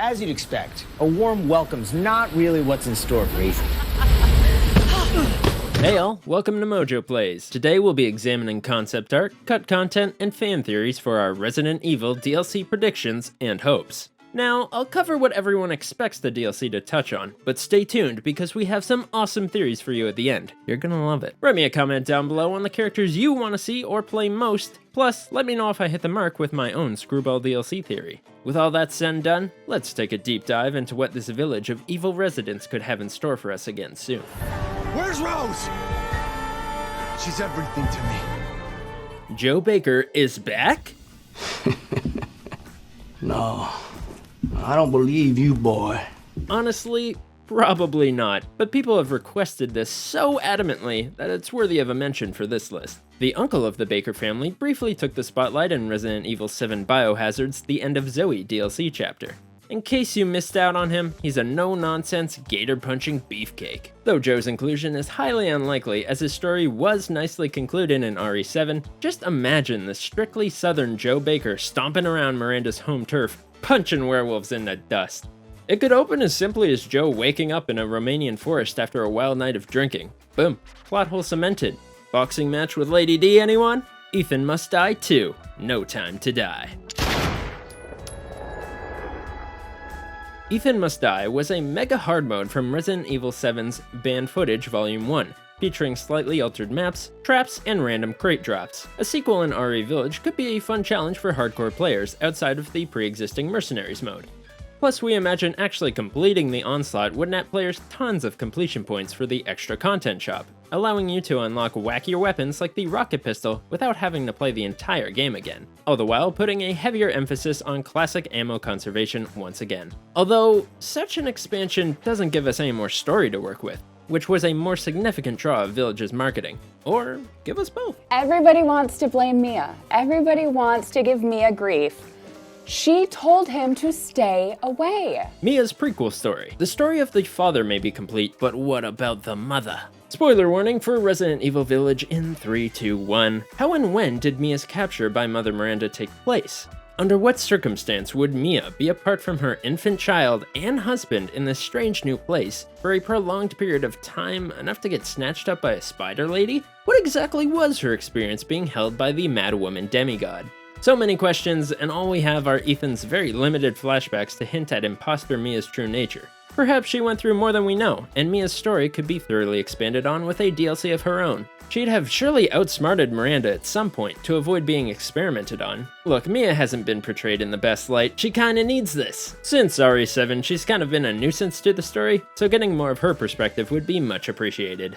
as you'd expect, a warm welcome's not really what's in store for Ethan. Hey all, welcome to MojoPlays. Today we'll be examining concept art, cut content, and fan theories for our Resident Evil DLC predictions and hopes. Now, I'll cover what everyone expects the DLC to touch on, but stay tuned because we have some awesome theories for you at the end. You're gonna love it. Write me a comment down below on the characters you want to see or play most, plus let me know if I hit the mark with my own Screwball DLC theory. With all that said and done, let's take a deep dive into what this village of evil residents could have in store for us again soon. Where's Rose? She's everything to me. Joe Baker is back? No, I don't believe you, boy. Honestly, probably not, but people have requested this so adamantly that it's worthy of a mention for this list. The uncle of the Baker family briefly took the spotlight in Resident Evil 7 Biohazard's The End of Zoe DLC chapter. In case you missed out on him, he's a no-nonsense, gator-punching beefcake. Though Joe's inclusion is highly unlikely as his story was nicely concluded in RE7, just imagine the strictly southern Joe Baker stomping around Miranda's home turf, punching werewolves into dust. It could open as simply as Joe waking up in a Romanian forest after a wild night of drinking. Boom, plot hole cemented. Boxing match with Lady D, anyone? Ethan must die too. No time to die. Ethan Must Die was a mega hard mode from Resident Evil 7's Banned Footage Volume 1, featuring slightly altered maps, traps, and random crate drops. A sequel in RE Village could be a fun challenge for hardcore players outside of the pre-existing Mercenaries mode. Plus, we imagine actually completing the Onslaught would net players tons of completion points for the extra content shop, allowing you to unlock wackier weapons like the rocket pistol without having to play the entire game again, all the while putting a heavier emphasis on classic ammo conservation once again. Although, such an expansion doesn't give us any more story to work with, which was a more significant draw of Village's marketing. Or give us both. Everybody wants to blame Mia. Everybody wants to give Mia grief. She told him to stay away. Mia's prequel story. The story of the father may be complete, but what about the mother? Spoiler warning for Resident Evil Village in 3, 2, 1. How and when did Mia's capture by Mother Miranda take place? Under what circumstance would Mia be apart from her infant child and husband in this strange new place for a prolonged period of time enough to get snatched up by a spider lady? What exactly was her experience being held by the Mad Woman demigod? So many questions, and all we have are Ethan's very limited flashbacks to hint at imposter Mia's true nature. Perhaps she went through more than we know, and Mia's story could be thoroughly expanded on with a DLC of her own. She'd have surely outsmarted Miranda at some point to avoid being experimented on. Look, Mia hasn't been portrayed in the best light, she kinda needs this. Since RE7, she's kind of been a nuisance to the story, so getting more of her perspective would be much appreciated.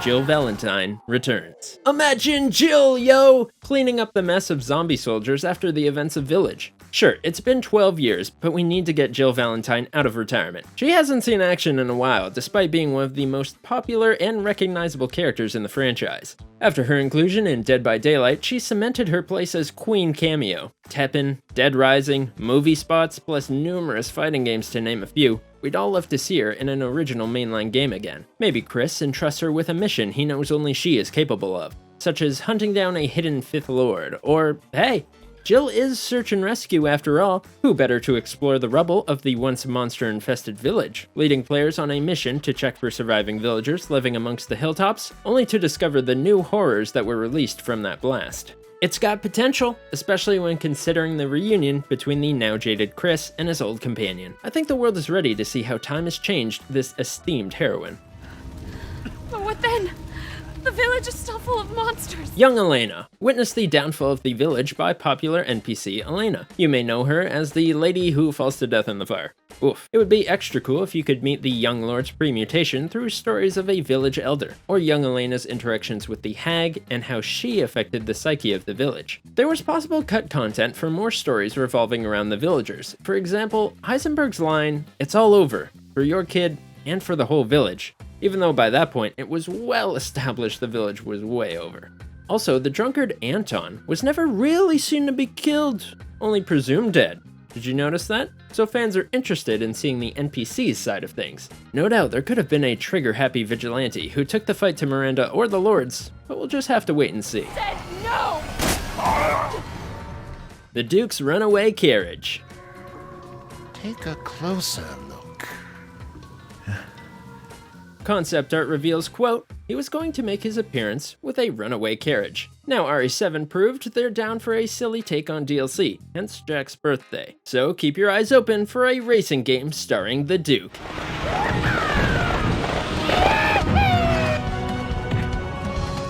Jill Valentine returns. Imagine Jill, yo! Cleaning up the mess of zombie soldiers after the events of Village. Sure, it's been 12 years, but we need to get Jill Valentine out of retirement. She hasn't seen action in a while, despite being one of the most popular and recognizable characters in the franchise. After her inclusion in Dead by Daylight, she cemented her place as Queen Cameo. Teppen, Dead Rising, movie spots, plus numerous fighting games to name a few. We'd all love to see her in an original mainline game again. Maybe Chris entrusts her with a mission he knows only she is capable of, such as hunting down a hidden Fifth Lord, or hey, Jill is search and rescue after all. Who better to explore the rubble of the once monster-infested village, leading players on a mission to check for surviving villagers living amongst the hilltops, only to discover the new horrors that were released from that blast. It's got potential, especially when considering the reunion between the now jaded Chris and his old companion. I think the world is ready to see how time has changed this esteemed heroine. But what then? The village is still full of monsters. Young Elana. Witness the downfall of the village by popular NPC Elana. You may know her as the lady who falls to death in the fire. Oof. It would be extra cool if you could meet the young lord's pre-mutation through stories of a village elder, or young Elena's interactions with the hag and how she affected the psyche of the village. There was possible cut content for more stories revolving around the villagers. For example, Heisenberg's line, "It's all over, for your kid and for the whole village," even though by that point it was well established the village was way over. Also, the drunkard Anton was never really seen to be killed, only presumed dead. Did you notice that? So fans are interested in seeing the NPC's side of things. No doubt there could have been a trigger-happy vigilante who took the fight to Miranda or the Lords, but we'll just have to wait and see. Said no! the Duke's runaway carriage. Take a closer look. Concept art reveals, quote, he was going to make his appearance with a runaway carriage. Now RE7 proved they're down for a silly take on DLC, hence Jack's birthday. So keep your eyes open for a racing game starring the Duke.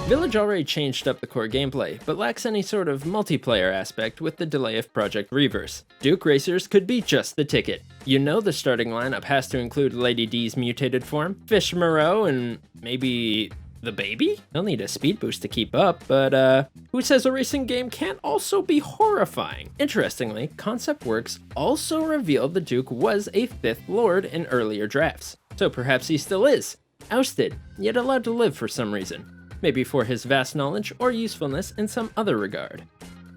Village already changed up the core gameplay, but lacks any sort of multiplayer aspect with the delay of Project Reverse. Duke Racers could be just the ticket. You know the starting lineup has to include Lady D's mutated form, Fish Moreau, and maybe the baby? He'll need a speed boost to keep up, but who says a racing game can't also be horrifying? Interestingly, Concept Works also revealed the Duke was a 5th Lord in earlier drafts. So perhaps he still is. Ousted, yet allowed to live for some reason. Maybe for his vast knowledge or usefulness in some other regard.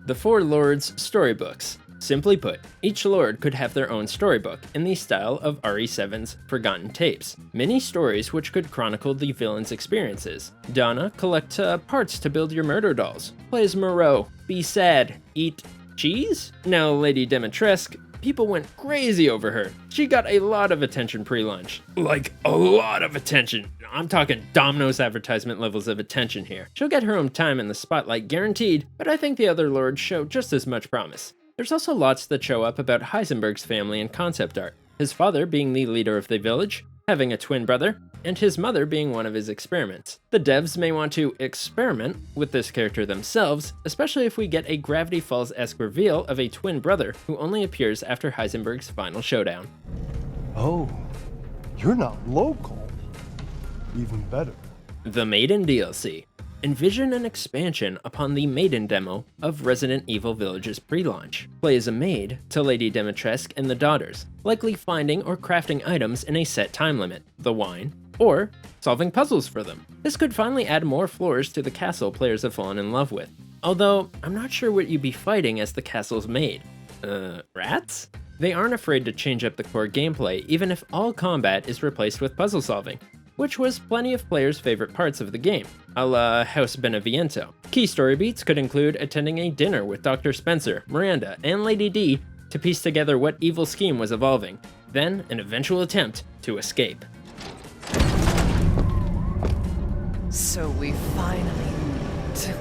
The 4 Lords storybooks. Simply put, each Lord could have their own storybook in the style of RE7's Forgotten Tapes. Mini stories which could chronicle the villain's experiences. Donna, collect parts to build your murder dolls. Play as Moreau, be sad, eat cheese? Now Lady Dimitrescu, people went crazy over her. She got a lot of attention pre-launch. Like, a lot of attention. I'm talking Domino's advertisement levels of attention here. She'll get her own time in the spotlight guaranteed, but I think the other lords show just as much promise. There's also lots that show up about Heisenberg's family and concept art. His father being the leader of the village, having a twin brother, and his mother being one of his experiments. The devs may want to experiment with this character themselves, especially if we get a Gravity Falls-esque reveal of a twin brother who only appears after Heisenberg's final showdown. Oh, you're not local. Even better. The Maiden DLC. Envision an expansion upon the Maiden demo of Resident Evil Village's pre-launch. Play as a maid to Lady Dimitrescu and the daughters, likely finding or crafting items in a set time limit, the wine, or solving puzzles for them. This could finally add more floors to the castle players have fallen in love with. Although, I'm not sure what you'd be fighting as the castle's maid. Rats? They aren't afraid to change up the core gameplay even if all combat is replaced with puzzle solving, which was plenty of players' favorite parts of the game, a la House Beneviento. Key story beats could include attending a dinner with Dr. Spencer, Miranda, and Lady D to piece together what evil scheme was evolving, then an eventual attempt to escape. So we finally meet.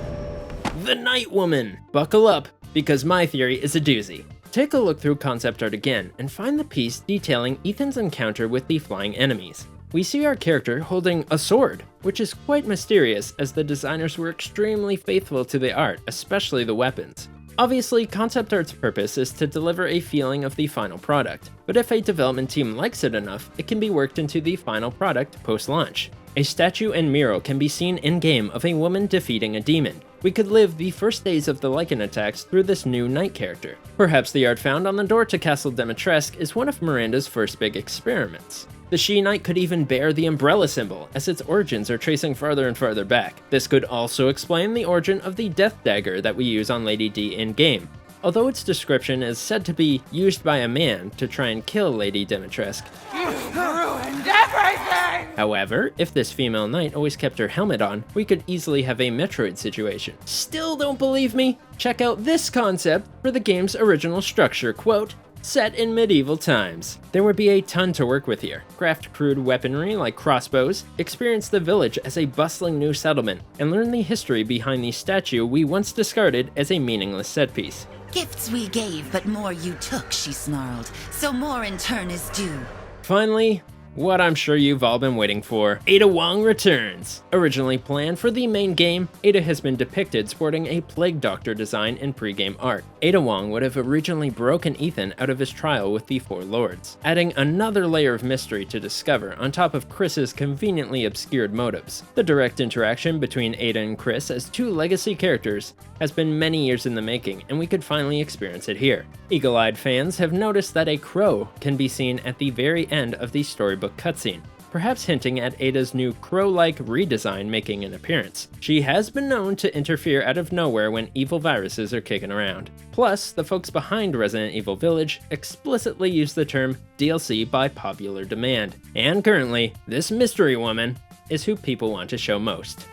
The Night Woman! Buckle up, because my theory is a doozy. Take a look through concept art again and find the piece detailing Ethan's encounter with the flying enemies. We see our character holding a sword, which is quite mysterious as the designers were extremely faithful to the art, especially the weapons. Obviously, concept art's purpose is to deliver a feeling of the final product, but if a development team likes it enough, it can be worked into the final product post-launch. A statue and mural can be seen in-game of a woman defeating a demon. We could live the first days of the Lycan attacks through this new knight character. Perhaps the art found on the door to Castle Dimitrescu is one of Miranda's first big experiments. The She-Knight could even bear the umbrella symbol, as its origins are tracing farther and farther back. This could also explain the origin of the Death Dagger that we use on Lady D in-game, although its description is said to be used by a man to try and kill Lady Dimitrescu. You've ruined everything! However, if this female knight always kept her helmet on, we could easily have a Metroid situation. Still don't believe me? Check out this concept for the game's original structure, quote, set in medieval times. There would be a ton to work with here. Craft crude weaponry like crossbows, experience the village as a bustling new settlement, and learn the history behind the statue we once discarded as a meaningless set piece. Gifts we gave, but more you took, she snarled. So more in turn is due. Finally, what I'm sure you've all been waiting for, Ada Wong Returns. Originally planned for the main game, Ada has been depicted sporting a Plague Doctor design in pre-game art. Ada Wong would have originally broken Ethan out of his trial with the Four Lords, adding another layer of mystery to discover on top of Chris's conveniently obscured motives. The direct interaction between Ada and Chris as two legacy characters has been many years in the making, and we could finally experience it here. Eagle-eyed fans have noticed that a crow can be seen at the very end of the storybook cutscene, perhaps hinting at Ada's new crow-like redesign making an appearance. She has been known to interfere out of nowhere when evil viruses are kicking around. Plus, the folks behind Resident Evil Village explicitly use the term DLC by popular demand. And currently, this mystery woman is who people want to show most.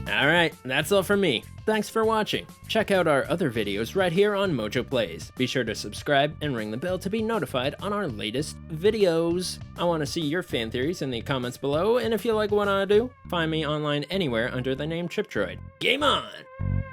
Alright, that's all from me. Thanks for watching. Check out our other videos right here on MojoPlays. Be sure to subscribe and ring the bell to be notified on our latest videos. I want to see your fan theories in the comments below, and if you like what I do, find me online anywhere under the name Chiptroid. Game on!